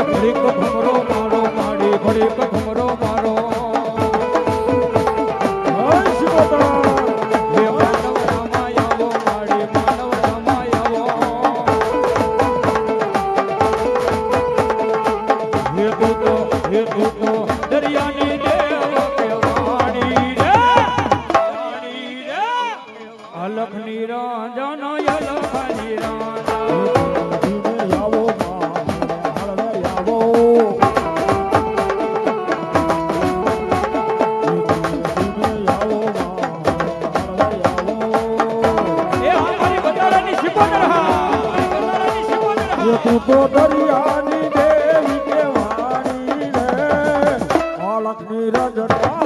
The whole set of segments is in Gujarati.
ઘડીક ઘુમરો મારો માડી ઘડીક ઘુમરો મારો દરિયાની દેવ કેવાણી રે અલખ નિરંજન અલખ નિરંજન તું તો દરિયાની દેવી કેવાણી રે અલખ નિરંજન લખા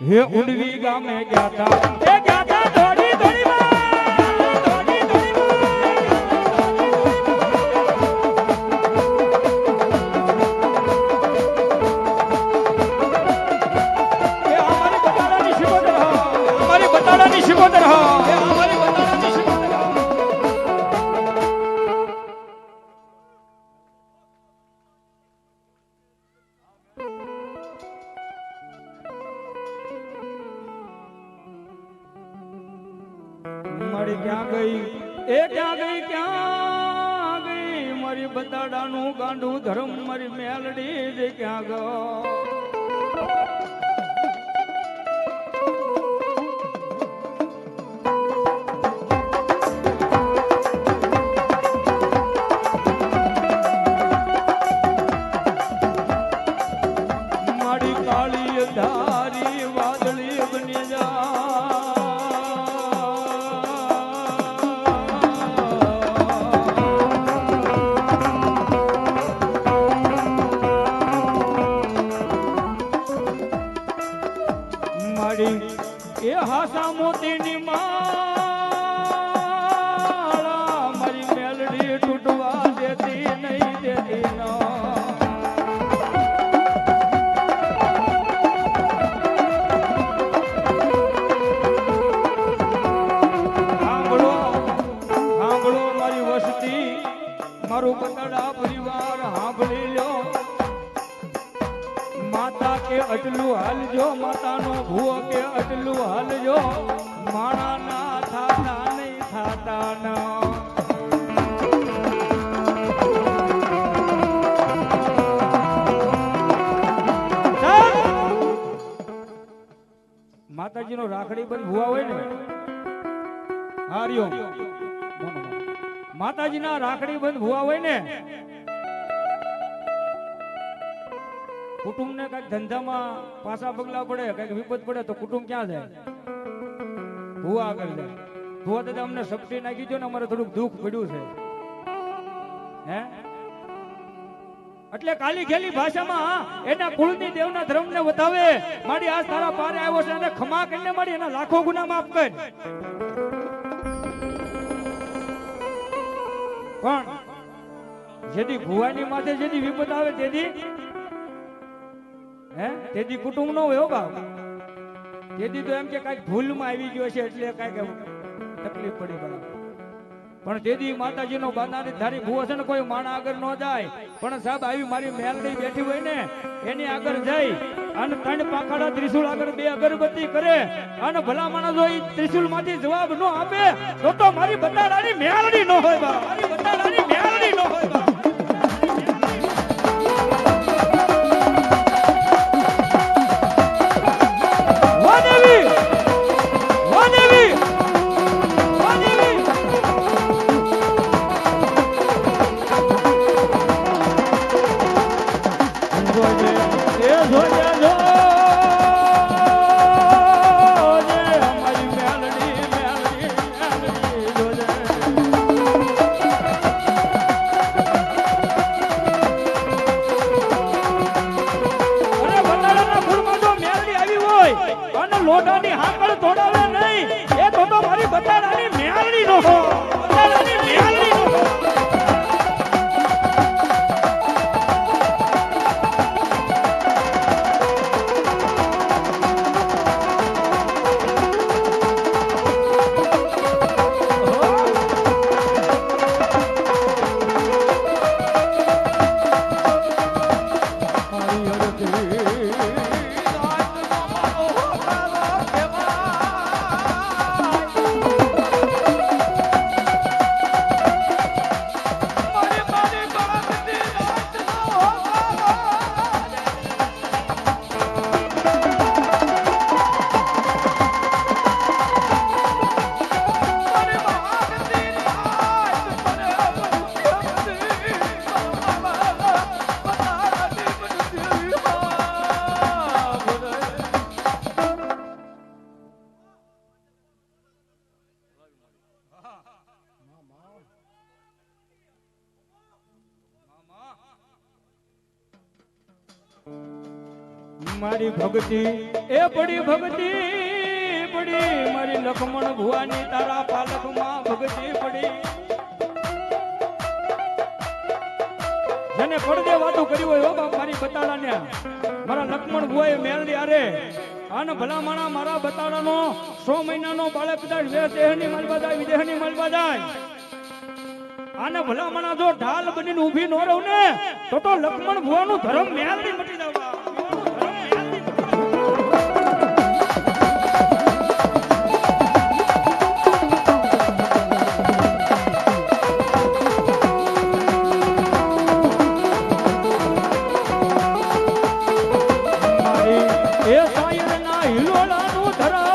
હે ઉડવી ગામે ગયા તા એ ગયા તા દોડી દોડી દોડી દોડી એ અમારી બતાડાની શિકોતર હા અમારી બતાડાની શિકોતર હા એ અમારી બતાડાની શિકોતર હા ક્યાં ગઈ એ ક્યાં ગઈ મારી બતાડાનું ગાંડું ધર્મ મારી મેલડી ક્યાં ગયો મારી કાળી ધારી વાદળી બની જા એ હાસા મોતીની માળા મારી મેલડી તૂટવા દેતી નહીં દેતી સાંભળો સાંભળો મારી વસ્તી મારું બતાડા પરિવાર સાંભળી લો માતા કે અટલું હાલજો માતાનો ભૂવો કે અટલું હાલજો માણા ના થાતા નહીં થાતા ના માતાજીનો રાખડી બંધ ભૂવા હોય ને હાર્યો માતાજીના રાખડી બંધ ભૂવા હોય ને કુટુંબ ને કઈક ધંધામાં પાછા પગલા પડે કઈક વિપત પડે તો કુટુંબ ક્યાં જાય ભૂવા આગળ જાય ભૂવા દાદા અમને શક્તિ નાખી દો ને અમારે થોડુંક દુઃખ પડ્યું છે હે એટલે કાલી ખેલી ભાષામાં એના કુળની દેવના ધર્મને વધાવે મારી આજ તારા પારે આવ્યો છે અને ખમા કરીને મારી એના લાખો ગુના માફ કર પણ જેથી ભૂવાની માથે જેથી વિપત આવે તેથી તેથી કુટુંબ નો હોય બાપ તેથી તો એમ કે કઈક ભૂલમાં આવી ગયો છે એટલે કઈક તકલીફ પડી બરાબર પણ તેથી માતાજીનો બાંધાની ધારી ભૂવો છે ને કોઈ માણા આગળ ન જાય પણ સાહેબ આવી મારી મેલડી બેઠી હોય ને એની આગળ જઈ અને 3 પાંખાડા ત્રિશુલ આગળ 2 અગરબત્તી કરે અને ભલા માણસ જો એ ત્રિશુલ માંથી જવાબ ન આપે તો મારી બતાડાની મેલડી ન હોય બા મારી બતાડાની મેલડી ન હોય બા મારી ભક્તિ એ પડી ભક્તિ પડી મારી લખમણ ભુવાની તારા પાલકમાં ભક્તિ પડી જેને પડદે વાતો કરી હોય બાપ મારી બતાડાને મારા લખમણ ભુવાએ મેલડી આરે આને ભલામણા મારા બતાડાનો 100 મહિનાનો બાળક કદાચ દેહની માલવા જાય વિદેહની માલવા જાય આને ભલામણા જો ઢાલ બનીને ઊભી ન રહું ને તો લક્ષ્મણ ભુવાનું ધર્મ મેલડી મટી જવા એ સાયરના હિલોળાનું ધર્મ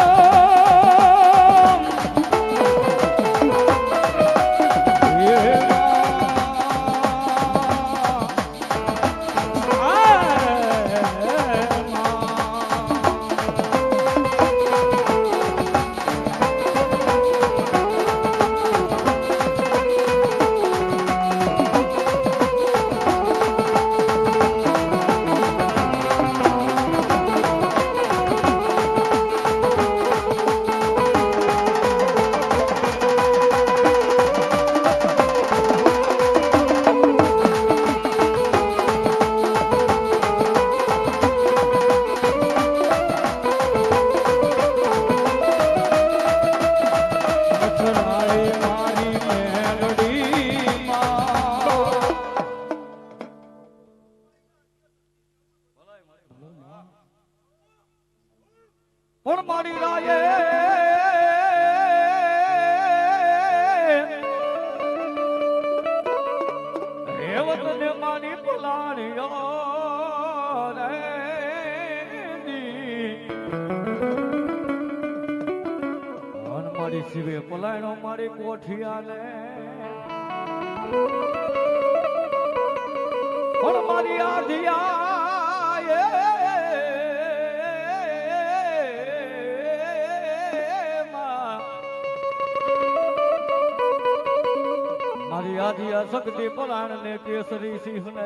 પણ મારી રાયે રેવત ને મારી પલાણીઓ રે અન મારી શિવે પલાણો મારી કોઠિયાને પણ મારી આધિયા મારી આધિયા શક્તિ પરાણ ને કેસરી સિંહ ને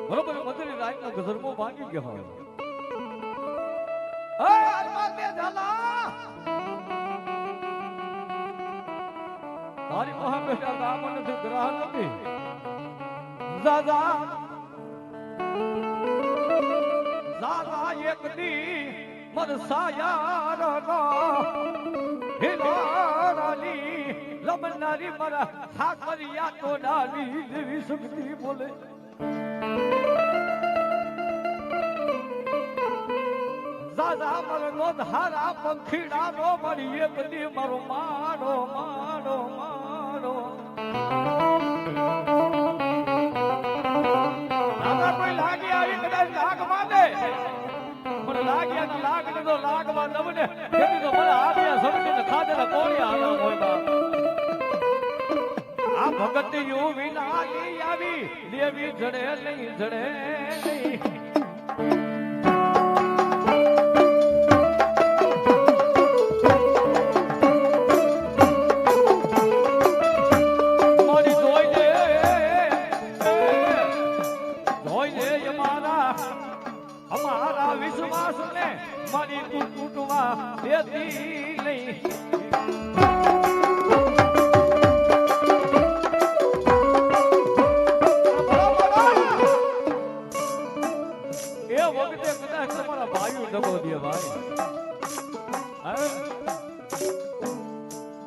બરોબર મધુરી રાત નો ગઝરમો ભાંગી ગયો હોય તારી મહાબેટા દામન થી ગ્રહ નથી દાદા દાદા એક દી મરસાયા રો હિલારાની લબનારી મરા હાકરિયા તો ડાલી દેવી શક્તિ બોલે દાદા મરનો ધારા પંખીડા નો મરી એક દી મારો મારો મારો મારો દાદા કોઈ લાગી આવી કદાચ લાગ માને પણ લાગ્યા લાગ ને તો લાગવા દવને તેથી તો મને આપ્યા સમજીને ખાધેલા કોળિયા આના હોય આ ભગત યુ વિના આવી દેવી જડે નહીં જડે નહીં વિશ્વાસ ને મારી તું તૂટવા દેતી નહીં એ વખતે કદાચ તમારા ભાઈઓ દગો દે ભાઈ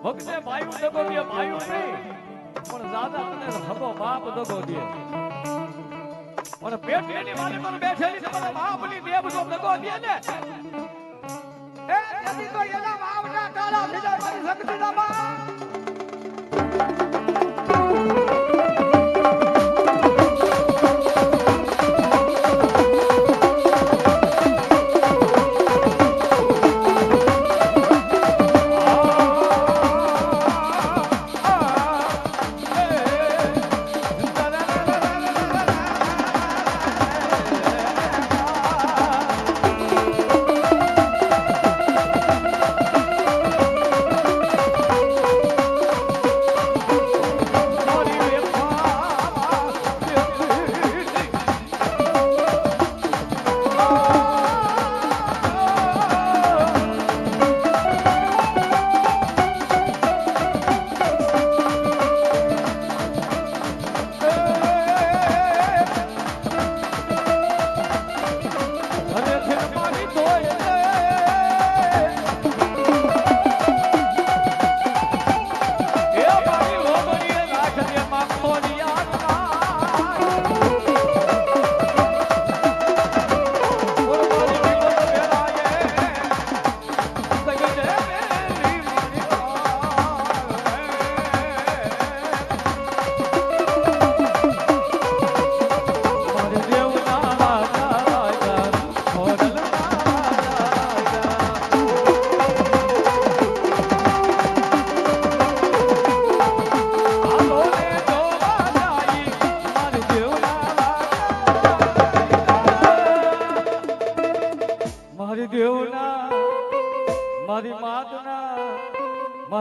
વખતે ભાઈઓ દગો દે ભાઈઓ નહીં પણ દાદા કદાચ હગો બાપ દગો દે અને પેટની મારી પર બેઠેલી તમારા બાપની દેવ જો દગો દે ને એ જદી તો એના વાવના તાળા લીધા મારી શક્તિના માં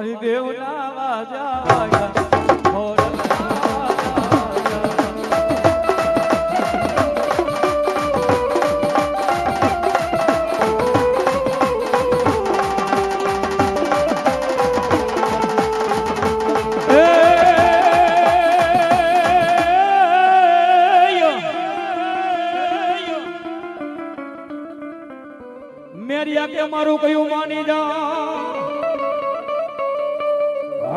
મારી દેવના વાજા વાગ્યા મોરના વાજા મેરિયા કે મારું કયું માની જા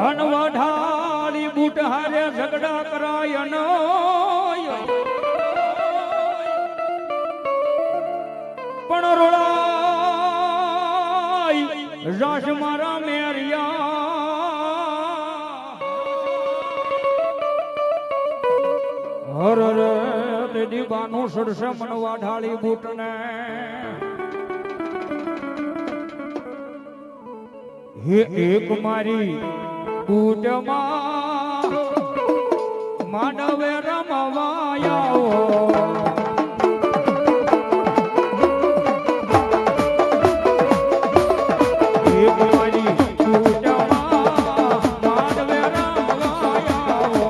અનવાઢાળી બૂટ હારે ઝઘડા કરાય ન પણ રોળાય રાસ મારા મેરિયા હર રે તે દીવાનું સડસે મનવાઢાળી બૂટ ને હે એક મારી કૂટમાં માંડવે રમવા આવો એક મારી કૂટમાં માંડવે રમવા આવો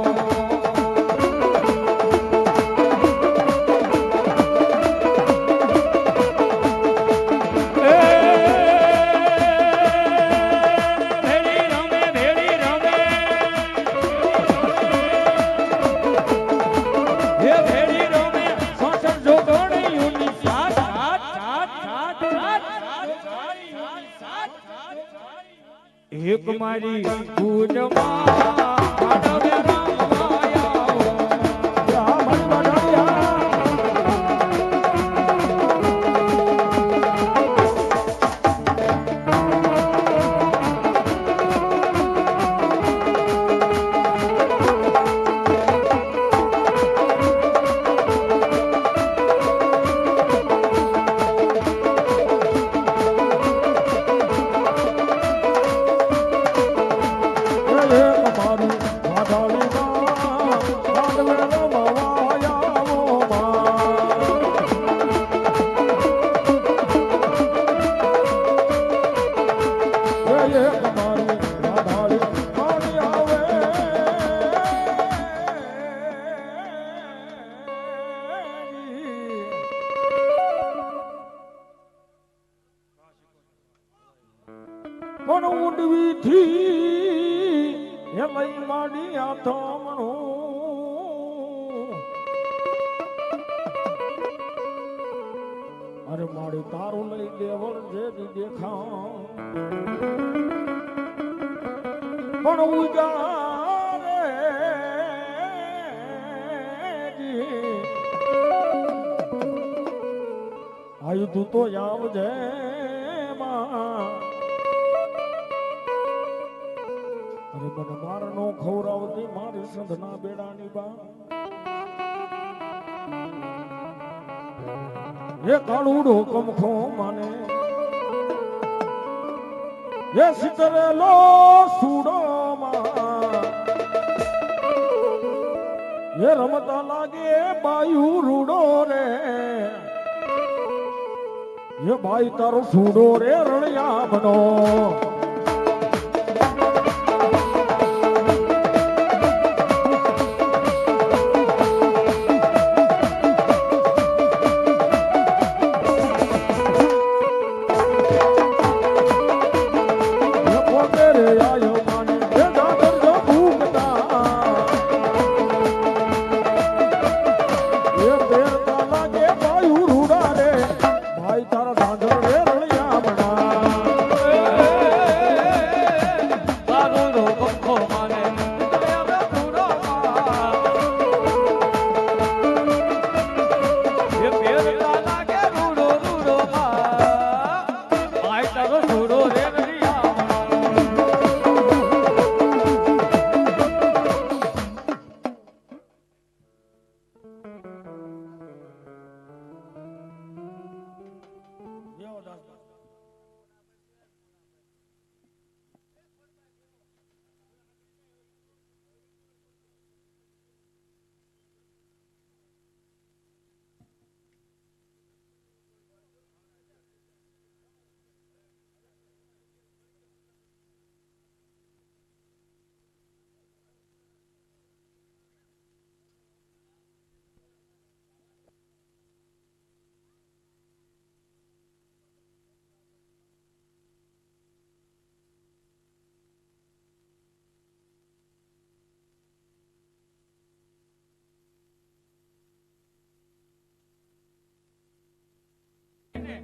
એક મારી પૂજમાં માંડવે રમવા આવો જા મારી વાઢાળિયા પણ ઉડવી થી એ લઈ માડી આથમણું અરે માડી તારું લઈ દેવળ જે દેખાવ પણ ઉજારે આયુ તું તો આવજે માં અરે મને માર નો ખવરાવતી મારી સંધના બેડાની બા એ કાળુડો કમખો માને એ સિતરેલો સુડો માં એ રમતા લાગે બાયુ રૂડો રે એ બાઈ તારો સુડો રે રળિયા બનો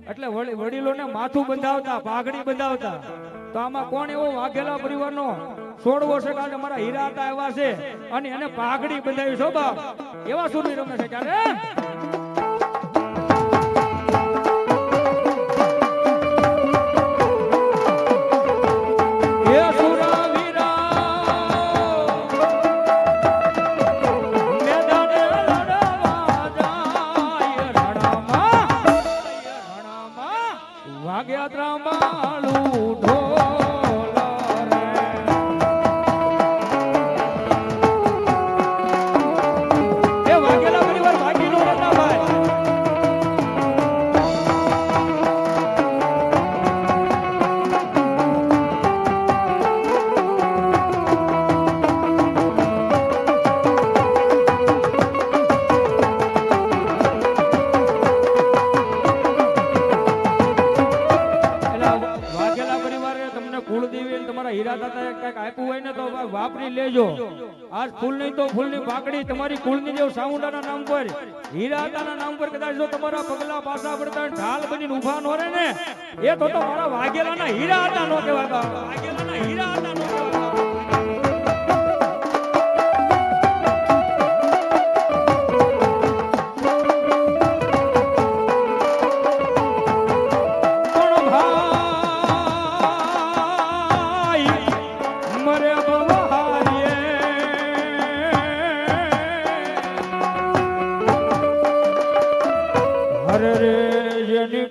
એટલે વડીલોને માથું બંધાવતા, પાઘડી બંધાવતા. તો આમાં કોણ એવો વાઘેલા પરિવારનો છોડવો છે કે આજે મારા હીરા હતા એવા છે અને એને પાઘડી બંધાવી છો બાપ, એવા સુરની રમે છે ક્યારે. વાપરી લેજો. આજ ફૂલ નહીં તો ફૂલની પાકડી તમારી કુળની જેવું સામુંડાના નામ પર, હીરાતાના નામ પર કદાચ જો તમારા પગલા પાછા પડતા ઢાલ બનીને ઊભા નો રહે ને, એ તો મારા વાઘેલાના હીરા હતા નો કહેવાતા. વાઘેલાના હીરા હતા નો કહેવાતા.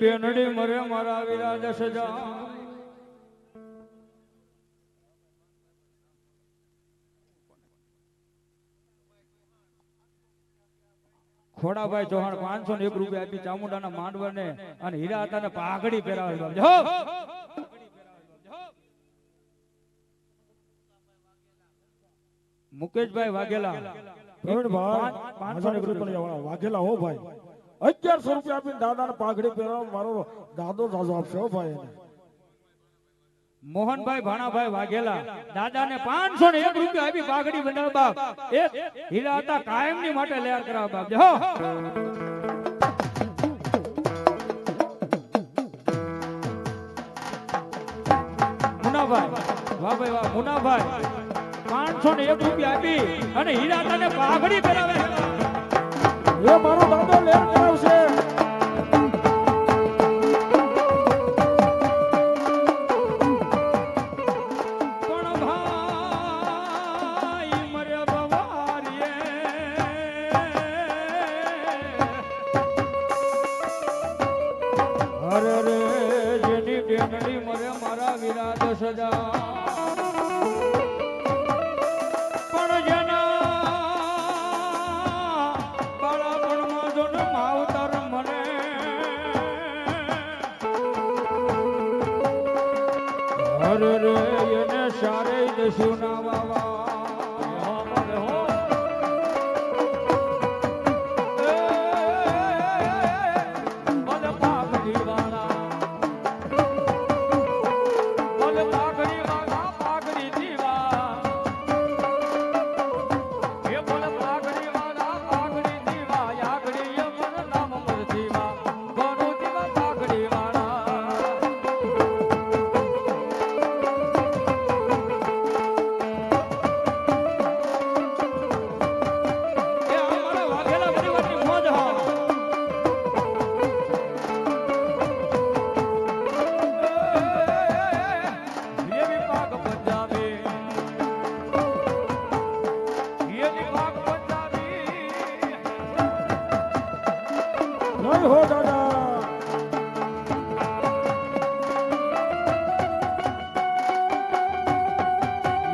બેનડી મરે મારા વીરા 10,000. ખોડાભાઈ ચૌહાણ 501 રૂપિયા આપી ચામુંડાના માંડવાને અને હીરા હતા ને પાઘડી પહેરાવી. મુકેશભાઈ વાઘેલા વાઘેલા હો ભાઈ, 1100 રૂપિયા આપીને દાદાને પાઘડી પહેરાવ મારો દાદો દાદો આપશે હો ભાઈ. મોહનભાઈ ભાણાભાઈ વાઘેલા દાદાને 501 રૂપિયા આપી પાઘડી બનાવ બાપ, એક હીરા હતા કાયમની માટે લેર કરાવ બાપ. હો મુનાભાઈ વાહ ભાઈ વાહ, મુનાભાઈ 501 રૂપિયા આપી અને હીરા હતા પાઘડી પહેરાવે. એ મારો દાદો લેર કરાવશે. પણ ભાઈ મરે બવારીએ, અરે રે જેની બેનડી મરે મારા વીરા 10,000. અરે રે એને સારે દસ્યુ ના વાવા. હો દાદા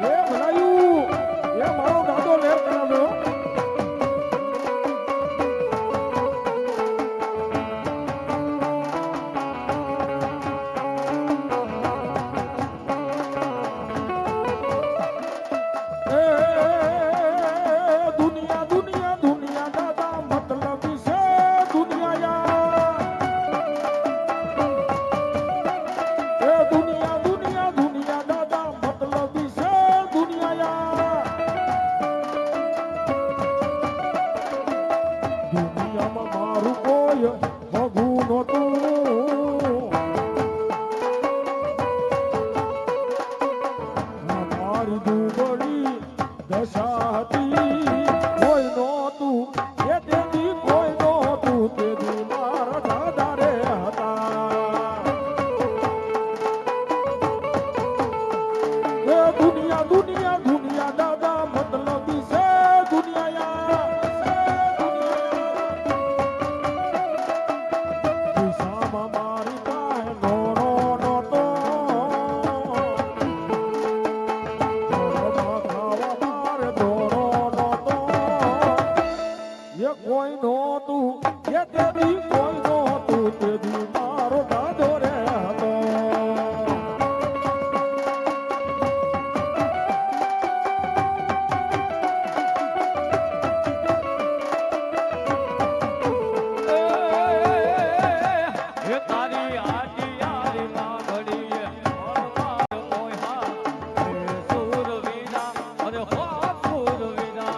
એ ભલાયું, એ મારો દાદો લેર કરાવ્યો. દુનિયા દુનિયા દુનિયા દાદા મતલબ છે દુનિયા. દશા હતી કોઈ નહોતું એ તેથી કોઈ નહોતું તેથી મારા દાદા રે હતા એ દુનિયા દુનિયા દુનિયા દાદા મતલબી છે દુનિયા દિશામાં મારી પાસે નોનો નહોતો ઘરમાં ખાવા મારે દોરો નહોતો એ કોઈ નહોતું એ તેથી કોઈ નહોતું તેથી મારો દાદો રે હતો એ તારી આજી યારી માં ઘડીએ હરવાર મોહા એ સુરવીરા અરે હો સુરવીરા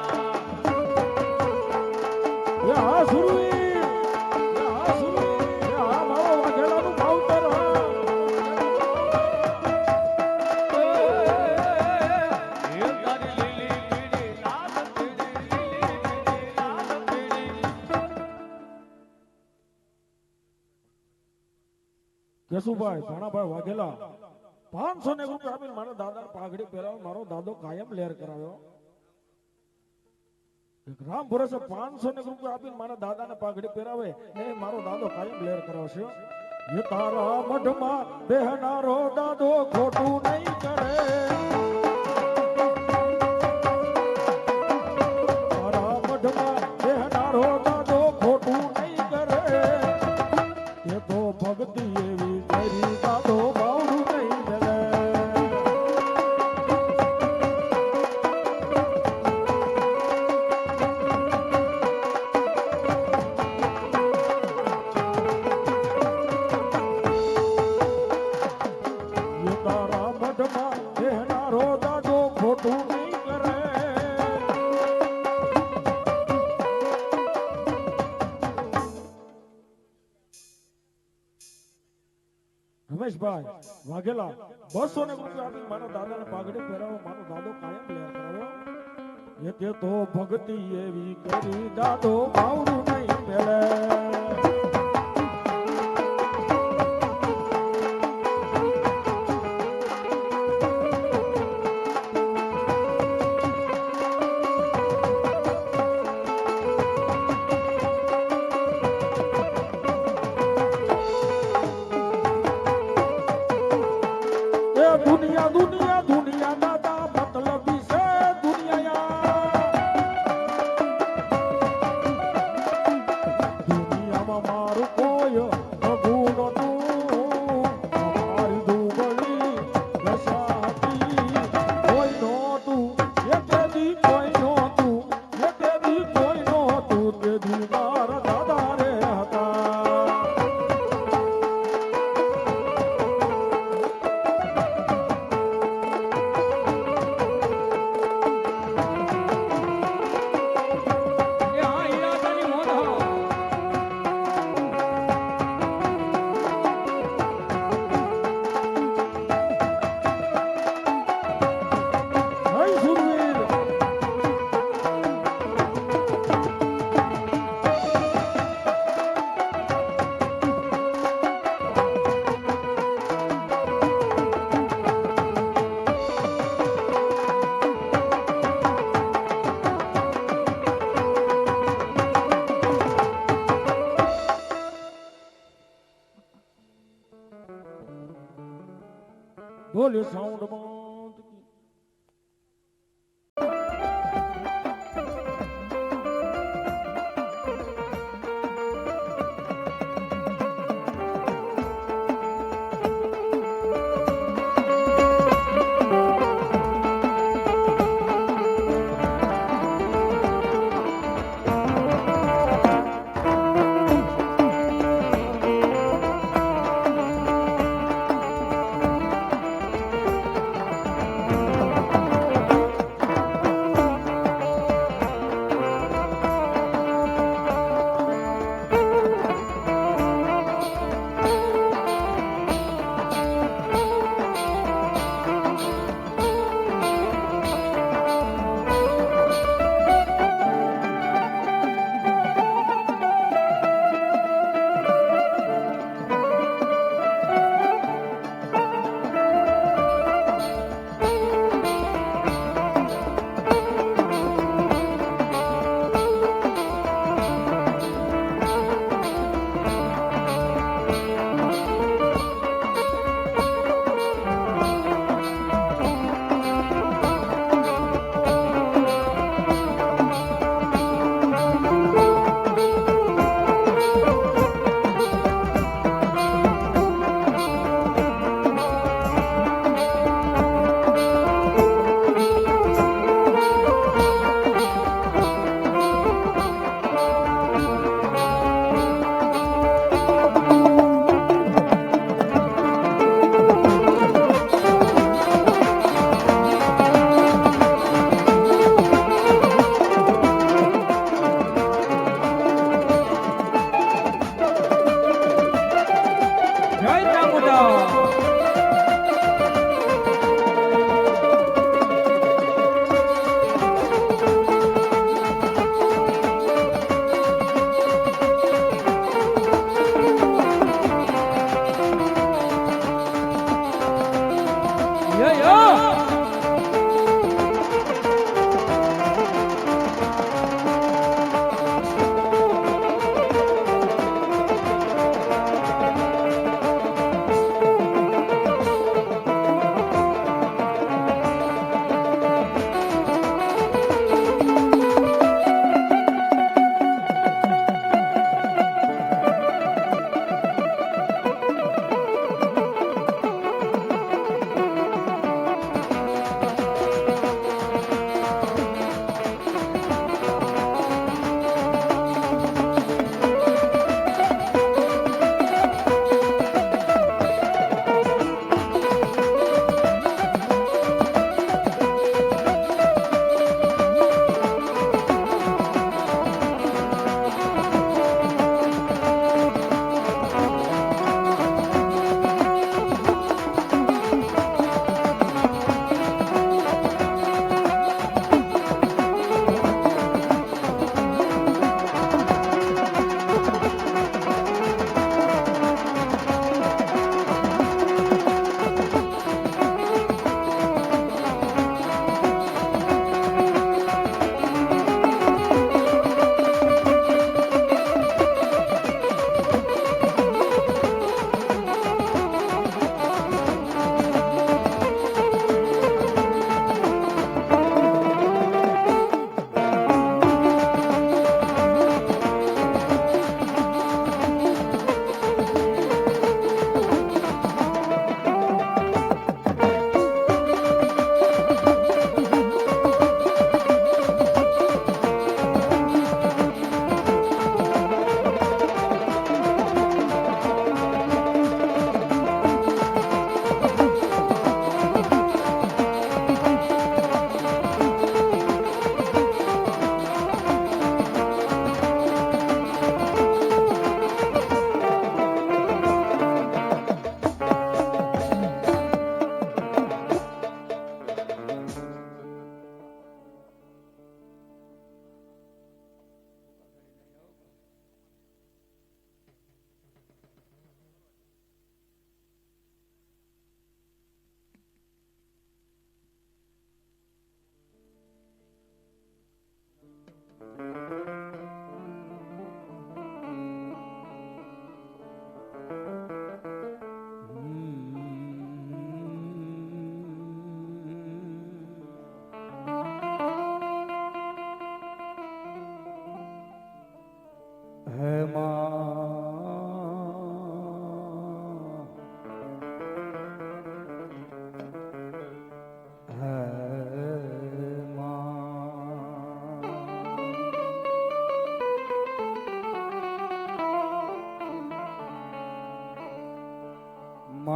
એ હા સુરવીર એ હા સુરવીર એ હા મારો વાઘેલાનું માવતર હા એ તારી લીલી પીળી લાલ પીળી લીલી પીળી લાલ પીળી કેશુભાઈ ભાણાભાઈ વાઘેલા 500 ને રૂપિયા આપીને મારા દાદાને પાઘડી પહેરાવ મારો દાદો કાયમ લહેર કરાવ્યો એક રામ ભરોસે 500 ને રૂપિયા આપીને મારા દાદાને પાઘડી પહેરાવે ને મારો દાદો કાયમ લહેર કરાવશે એ તારા મઢમાં બેહનારો દાદો ખોટું નહીં કરે તારા મઢમાં બેહનારો દાદો ખોટું નહીં કરે એ તો ભક્તિ એવી કરી દાદો બાવડું નહીં જલે એ તારા મઢમાં બેહનારો દાદો ખોટું નહીં કરે રમેશભાઈ વાઘેલા 200 ને રૂપિયા આપી મારા દાદાને પાઘડી પહેરાવો મારો દાદો કાયમ લહેર કરાવ્યો એ તે તો ભક્તિ એવી કરી દાદો બાવડું નહીં મેલે એ દુનિયા દુનિયા દુનિયા દાદા મતલબી છે દુનિયામાં મારું કોઈ ભગું નહોતું મારી દુબળી દશા હતી કોઈ નહોતું એ તેથી કોઈ નહોતું એ તેથી કોઈ નહોતું તેથી મારા દાદા રે હતા એ હા ઈરાદાની મોઢા જય સુરવીર બોલ્યો સાઉન્ડ બંધ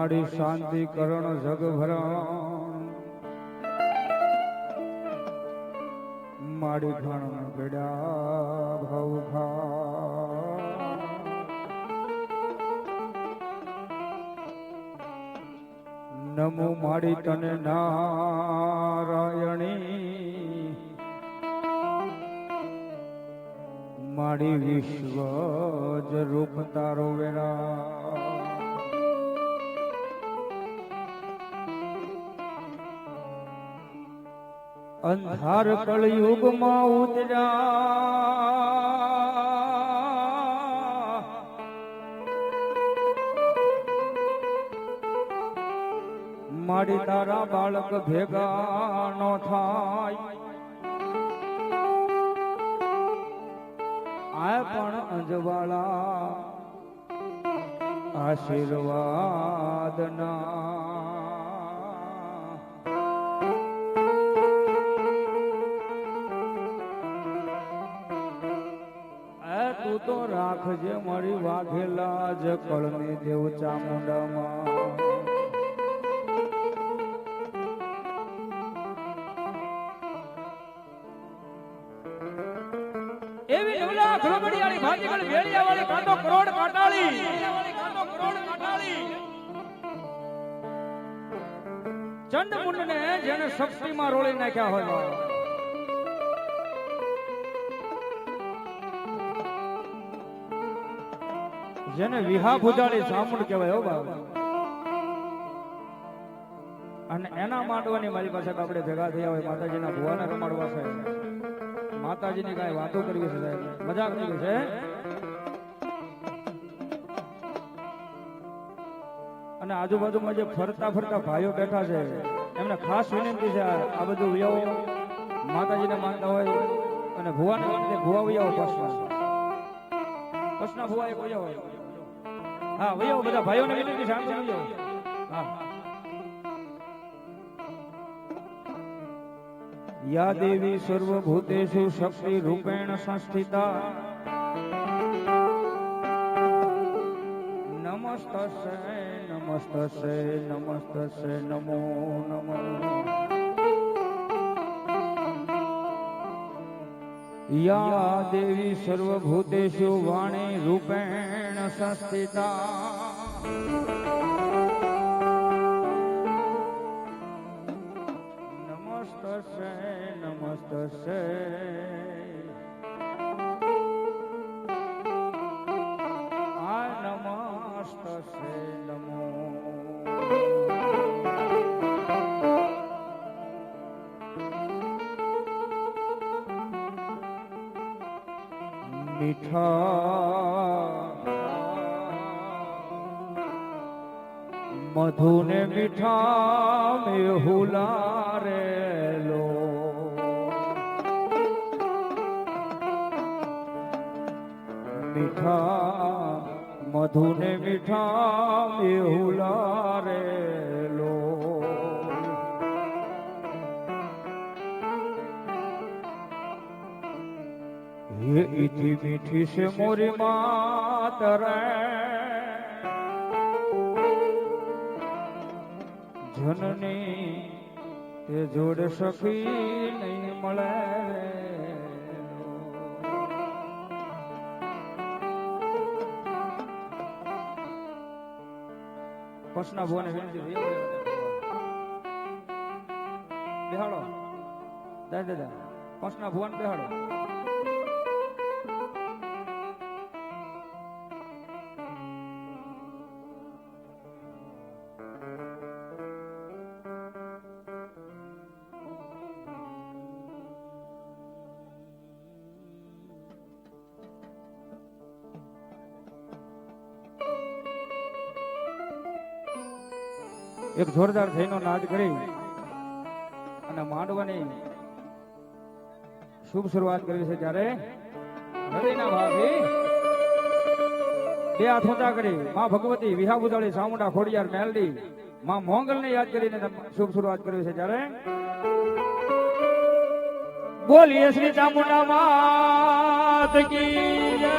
મારી શાંતિ કરણ જગભરણ મારી ઘણ ગડા ભાવ નમો મારી તને નારાયણી મારી વિશ્વ જ રૂપ તારો વેરા અંધાર કળયુગમાં ઉતર્યા મારી તારા બાળક ભેગા નો થાય આ પણ અંજવાળા આશીર્વાદના તું તો રાખજે મારી વાઘેલા જ કળની દેવ ચામુંડામાં એવી નવલા ખળબડિયાળી ભાજીગળ વેળિયાવાળી કાંટો કરોડ કાટાળી ચંડમુંડને જેને શક્તિમાં રોળી નાખ્યા હોય જેને વિહા ભુજાળી સામુંડ કહેવાય હો બાબા અને એના માંડવાની મારી પાસે આપણે ભેગા થયા હોય માતાજીના ભુવાને રમાડવા છે માતાજીની કાંઈ વાતો કરવી છે સાહેબ મજાક નહીં છે અને આજુબાજુમાં જે ફરતા ફરતા ભાઈઓ બેઠા છે એમને ખાસ વિનંતી છે આ બધું વિયાઓ માતાજીને માનતા હોય અને ભુવાને માનતે ભુવા વિયાઓ પસના ભુવા એક વિયાઓ હોય હા વયો બધા ભાઈઓને વિનંતી છે આમ સમજો હા યા દેવી સર્વભૂતેષુ શક્તિ રૂપેણ સંસ્થિતા નમસ્તસ્ય નમસ્તસ્ય નમસ્તસ્ય નમો નમઃ યા દેવી સર્વભૂતેષુ વાણી રૂપેણ સંસ્થિતા નમસ્તસ્ય નમસ્તસ્ય આ નમસ્તસ્ય નમો મીઠા મધુને મીઠા મેહુલા રે લો મીઠા મધુને મીઠા મેહુલા રે લો ये इतनी मीठी से मोरी मात रे जननी ते जोड़ सखी नहीं મળે પસના ભુવાને વિનંતી બેહાડો દાદા પસના ભુવાને બેહાડો એક જોરદાર થઈને નાદ કરી અને માંડવાની શુભ શરૂઆત કરી છે ત્યારે હૃદયના ભાવથી બે હાથ ઊંચા કરી માં ભગવતી વિહાબુદાળી સામુંડા ખોડિયાર મેલડી માં મોંગલને યાદ કરીને શુભ શરૂઆત કરી છે ત્યારે બોલીએ શ્રી ચામુંડા માત કી જય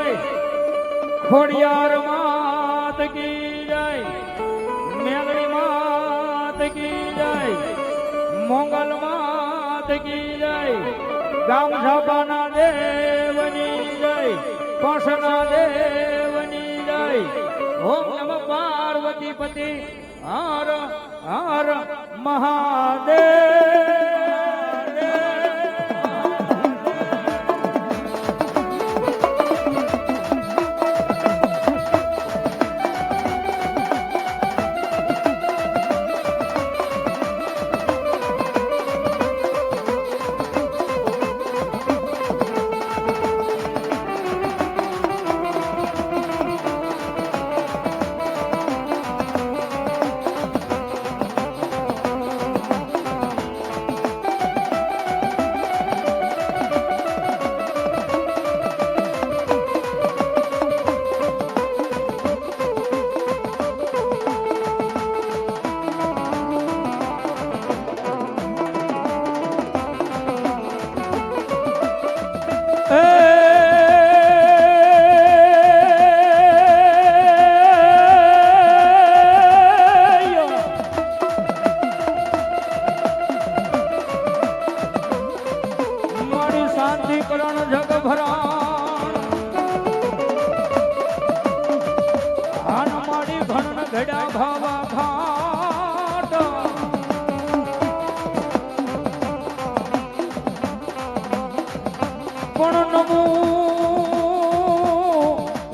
ખોડિયાર માત કી જય મેલડી કી જય, મોગલ માત કી જય, ગામ સભાના દેવની જય, કોષના દેવની જય. ઓમ નમઃ પાર્વતી પતિ હર હર મહાદેવ.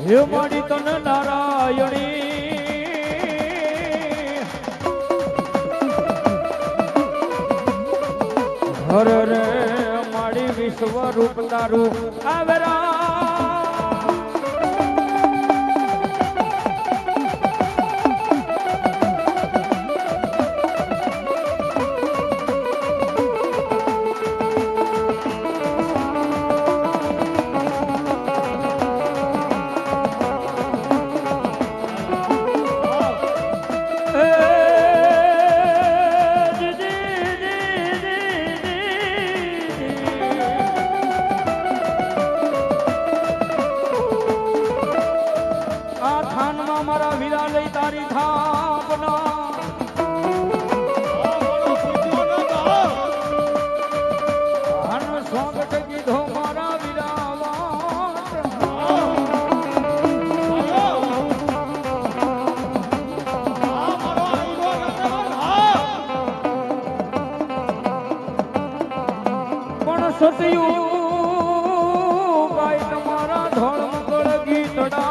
હે મારી તન નારાયણી હર રે મારી વિશ્વ રૂપ તારું આવરા. સતયું ગાય તમારા ધોળ મકળ ગીતડા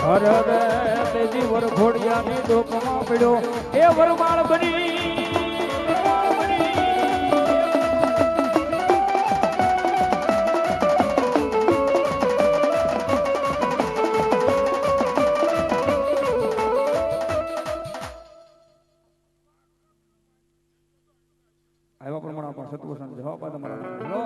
હર રે તેજી વર ઘોડિયાની ડોકમાં પડ્યો એ વરમાળ બની. આવ્યા પ્રમાણે આપણા સત્વસન જવાબ આ તમારા ભલો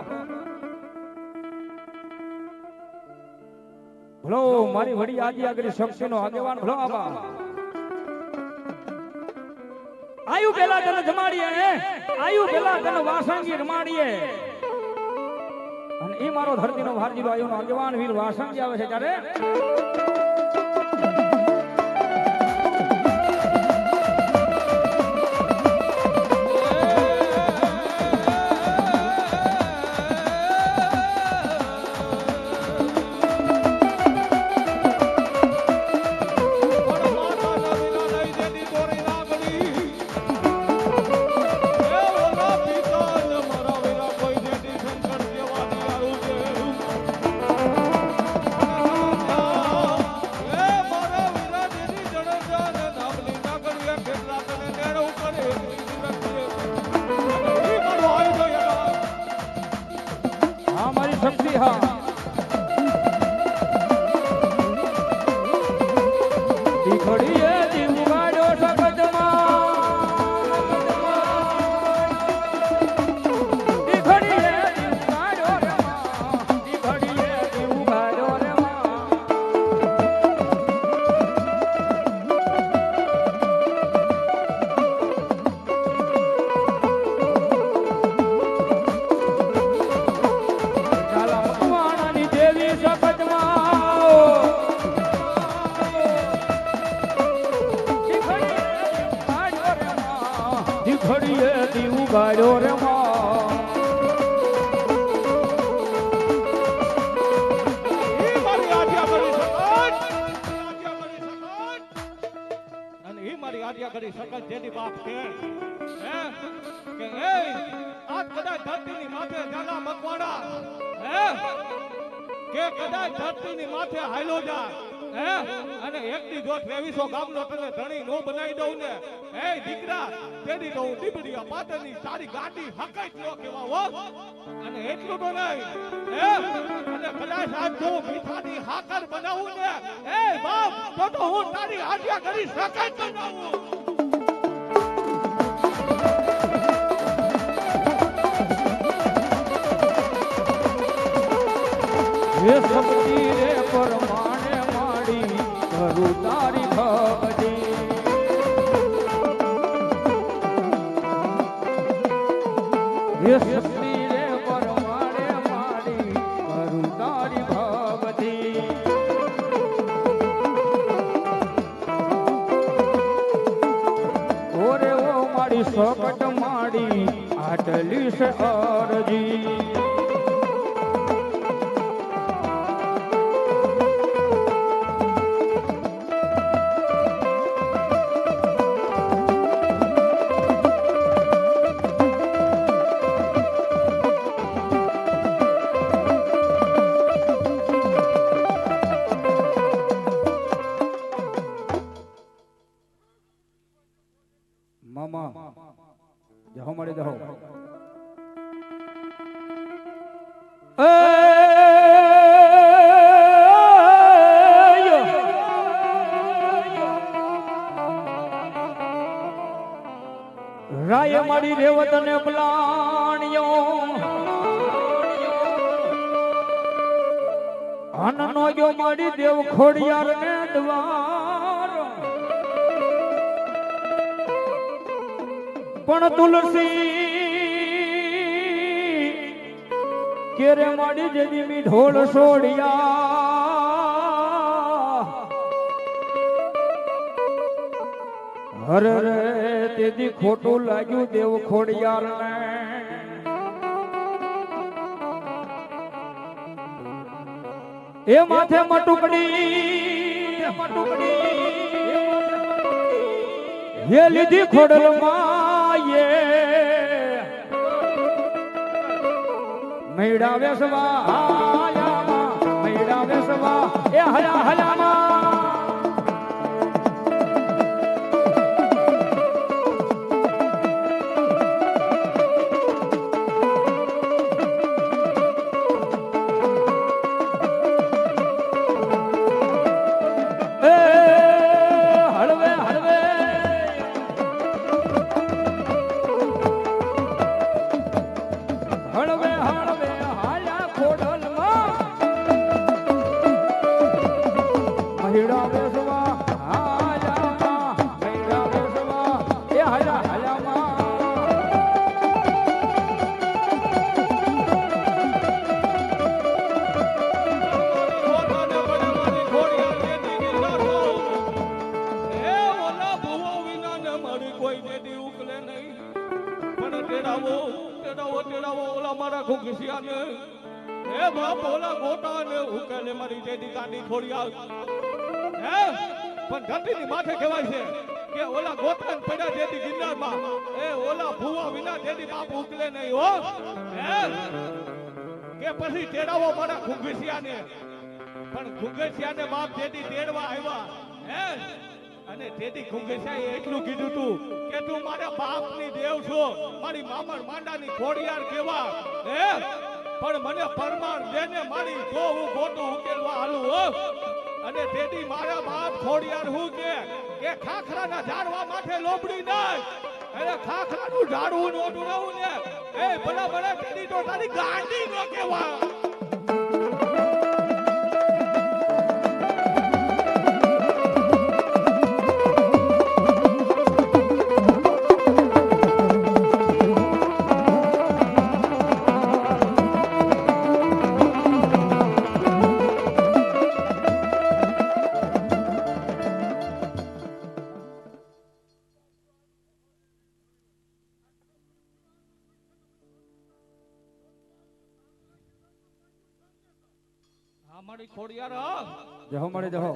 ભલો મારી વડી આદિ આગળ શક્તિનો આગેવાન ભલો આબા આયુ પેલા તને જમાડીએ આયુ પેલા તને વાસંગી રમાડીએ અને એ મારો ધરતીનો ભારજીનો આયુનો આગેવાન વીર વાસંગી આવે છે ત્યારે ઘડીએ દીવ ગાડ્યો રે માં મારી આજ્ઞા કરી શકત અને એ મારી આજ્ઞા કરી શકત જેની બાપ કે હે કે એ આ કદાચ ધરતીની માથે જાગા મકવાડા હે કે કદાચ ધરતીની માથે હાલો જા હે અને એકની જો 2300 ગામનો તને ધણી નો બનાવી દઉં ને હે દીકરા તેની તો હું ટીપડીયા પાટણની તારી ગાડી હકાઈ નો કેવા હો અને એટલું તો નહીં હે અને કદાચ આજ જો મીઠાની હાકર બનાવું ને હે બાપ તો હું તારી આજ્ઞા કરી શકાય બનાવું હે શક્તિ રે પરમાણે માડી કરું તારી ભક્તિ હે શક્તિ રે પરમાણે માડી કરું તારી ભક્તિ ઓરે ઓ માડી સકટ માડી આટલી છે અરજી મામા જાઓ મળી જાઓ રાય મારી રેવત ને પલાણ્યો અનનો ગયો મારી દેવ ખોડિયાર ને દ્વાર પણ તુલસી કેરે માડી જેદી મી ઢોળ છોડ્યા હર રે તેદી ખોટું લાગ્યું દેવ ખોડિયાર ને એ માથે મટુકડી હે લીધી ખોડલ માયે મેડા વેસવા આયામાં મેડા વેસવા એ હલા હલામાં પણ ધરતીની માથે કહેવાય છે કે ઓલા ગોતન પડ્યા જેથી ગિરનારમાં એ ઓલા ભૂવા વિના જેથી બાપ ઉકલે નહીં હો હે કે પછી તેડાવો મારા ઘુંઘસિયાને પણ ઘુંઘસિયાને બાપ જેથી તેડવા આવ્યા હે અને તેથી ઘુંઘસિયાએ એટલું કીધું તું કે તું મારા બાપની દેવ છો મારી મામર માંડાની ખોડિયાર કેવા હે પણ મને પરમાણ દેને મારી જો હું ગોતું ઉકેલવા હાલું હો અને તેથી મારા બાપ ખોડિયાર હું કે ખાખરાના ઝાડવા માથે લોબડી નહીં અરે ખાખરાનું ઝાડવું નોટું રહું ને એ ભલા ભલા તેથી તો તારી ગાંડી નો કેવા આ મારી ખોડિયાર જહો મળે જહો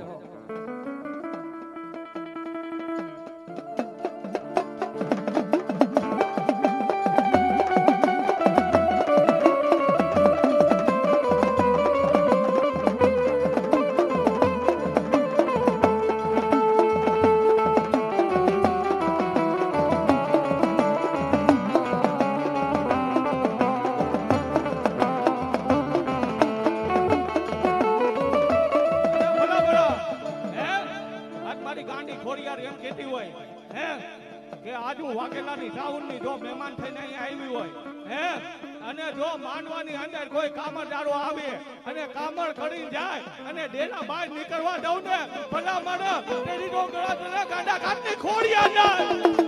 બરાબર હે આજ મારી ગાંડી ખોડિયાર એમ કહેતી હોય હે કે આજ હું વાઘેલાની સાઉન્ડની જો મહેમાન થઈને અહીંયા આવી હોય હે અને જો માનવાની અંદર કોઈ કામરદારો આવે અને કામર કરી જાય અને ડેલા બહાર નીકળવા દઉં ને ભલા મને તેરી ડોંગરા તને ગાંડા કાટની ખોડિયાર જાય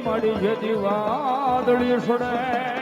મળી જતી વાદળી છોડે